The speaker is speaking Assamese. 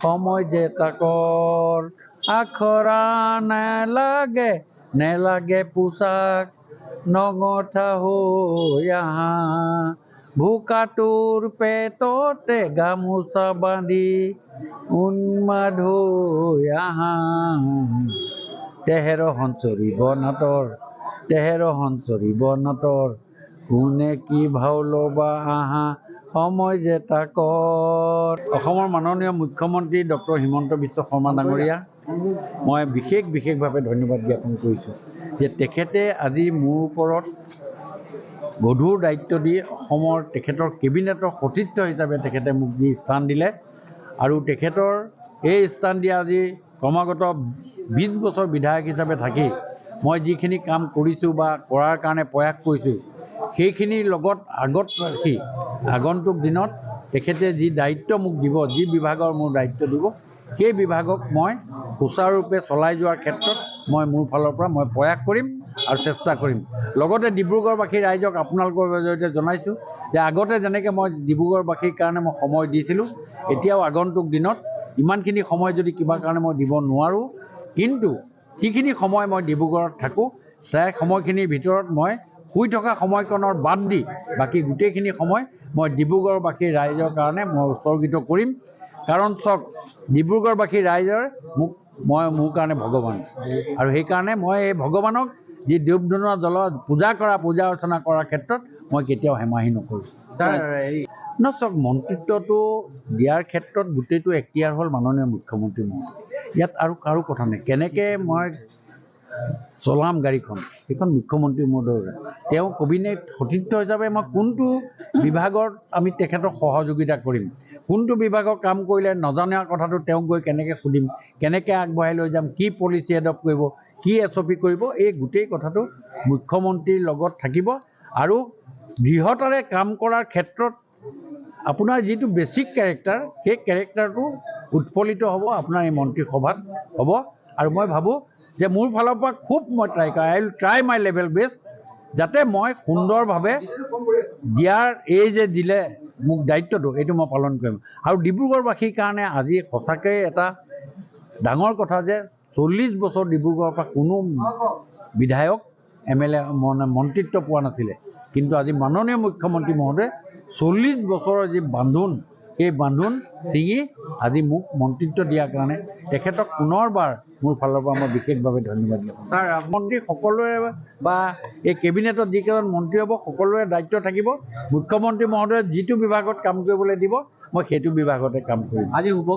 সময় যে তাকৰ আখৰা নেলাগে পোছাক নগঠা হৈ আহা ভোকাটোৰ পেটতে গামোচা বান্ধি উন্মাদ হৈ আহা তেহেৰ সঞ্চৰিব নাটৰ কোনে কি ভাও ল'বা আহা সময় যে তাকৰ। অসমৰ মাননীয় মুখ্যমন্ত্ৰী ডক্টৰ হিমন্ত বিশ্ব শৰ্মা ডাঙৰীয়া মই বিশেষভাৱে ধন্যবাদ জ্ঞাপন কৰিছোঁ যে তেখেতে আজি মোৰ ওপৰত গধুৰ দায়িত্ব দি অসমৰ তেখেতৰ কেবিনেটৰ সতীৰ্থ হিচাপে তেখেতে মোক যি স্থান দিলে আৰু তেখেতৰ এই স্থান দিয়া আজি ক্ৰমাগত 20 বছৰ বিধায়ক হিচাপে থাকি মই যিখিনি কাম কৰিছোঁ বা কৰাৰ কাৰণে প্ৰয়াস কৰিছোঁ সেইখিনিৰ লগত আগত ৰাখি আগন্তুক দিনত তেখেতে যি দায়িত্ব মোক দিব যি বিভাগৰ মোৰ দায়িত্ব দিব সেই বিভাগক মই সুচাৰুৰূপে চলাই যোৱাৰ ক্ষেত্ৰত মই মোৰ ফালৰ পৰা মই প্ৰয়াস কৰিম আৰু চেষ্টা কৰিম। লগতে ডিব্ৰুগড়বাসী ৰাইজক আপোনালোকৰ জৰিয়তে জনাইছোঁ যে আগতে যেনেকৈ মই ডিব্ৰুগড়বাসীৰ কাৰণে মই সময় দিছিলোঁ এতিয়াও আগন্তুক দিনত ইমানখিনি সময় যদি কিবা কাৰণে মই দিব নোৱাৰোঁ কিন্তু যিখিনি সময় মই ডিব্ৰুগড়ত থাকোঁ সেই সময়খিনিৰ ভিতৰত মই শুই থকা সময়কণৰ বাদ দি বাকী গোটেইখিনি সময় মই ডিব্ৰুগড়বাসীৰ ৰাইজৰ কাৰণে মই উৎসৰ্গিত কৰিম। কাৰণ চাওক ডিব্ৰুগড়বাসী ৰাইজৰ মোৰ কাৰণে ভগৱান আৰু সেইকাৰণে মই এই ভগৱানক যি দেৱধনুৱা জলত পূজা অৰ্চনা কৰাৰ ক্ষেত্ৰত মই কেতিয়াও হেমাহি নকৰোঁ। চাওক মন্ত্ৰিত্বটো দিয়াৰ ক্ষেত্ৰত গোটেইটো এখতিয়াৰ হ'ল মাননীয় মুখ্যমন্ত্ৰী মহোদয়। ইয়াত আৰু কাৰো কথা নাই কেনেকৈ মই চলাম গাড়ীখন সেইখন মুখ্যমন্ত্ৰী মহোদয়ৰ তেওঁ কেবিনেট সতীৰ্থ হিচাপে মই কোনটো বিভাগত আমি তেখেতক সহযোগিতা কৰিম কোনটো বিভাগৰ কাম কৰিলে নজনা কথাটো তেওঁক গৈ কেনেকৈ সুধিম কেনেকৈ আগবঢ়াই লৈ যাম কি পলিচি এডপ্ট কৰিব কি SOP কৰিব এই গোটেই কথাটো মুখ্যমন্ত্ৰীৰ লগত থাকিব আৰু দৃঢ়তাৰে কাম কৰাৰ ক্ষেত্ৰত আপোনাৰ যিটো বেছিক কেৰেক্টাৰ সেই কেৰেক্টাৰটো উৎফুল্লিত হ'ব আপোনাৰ এই মন্ত্ৰীসভাত হ'ব আৰু মই ভাবোঁ যে মোৰ ফালৰ পৰা খুব মই ট্ৰাই মাই লেভেল বেষ্ট যাতে মই সুন্দৰভাৱে দিয়াৰ এই যে দিলে মোক দায়িত্বটো এইটো মই পালন কৰিম আৰু ডিব্ৰুগড়বাসীৰ কাৰণে আজি সঁচাকৈ এটা ডাঙৰ কথা যে 40 বছৰ ডিব্ৰুগড়ৰ পৰা কোনো বিধায়ক MLA মন্ত্ৰিত্ব পোৱা নাছিলে কিন্তু আজি মাননীয় মুখ্যমন্ত্ৰী মহোদয় 40 বছৰৰ যি বান্ধোন সেই বান্ধোন ছিঙি আজি মোক মন্ত্ৰিত্ব দিয়াৰ কাৰণে তেখেতক পুনৰবাৰ মোৰ ফালৰ পৰা মই বিশেষভাৱে ধন্যবাদ দিওঁ। ছাৰ মন্ত্ৰী সকলোৰে বা এই কেবিনেটত যিকেইজন মন্ত্ৰী হ'ব সকলোৰে দায়িত্ব থাকিব মুখ্যমন্ত্ৰী মহোদয়ে যিটো বিভাগত কাম কৰিবলৈ দিব মই সেইটো বিভাগতে কাম কৰিম। আজি হ'ব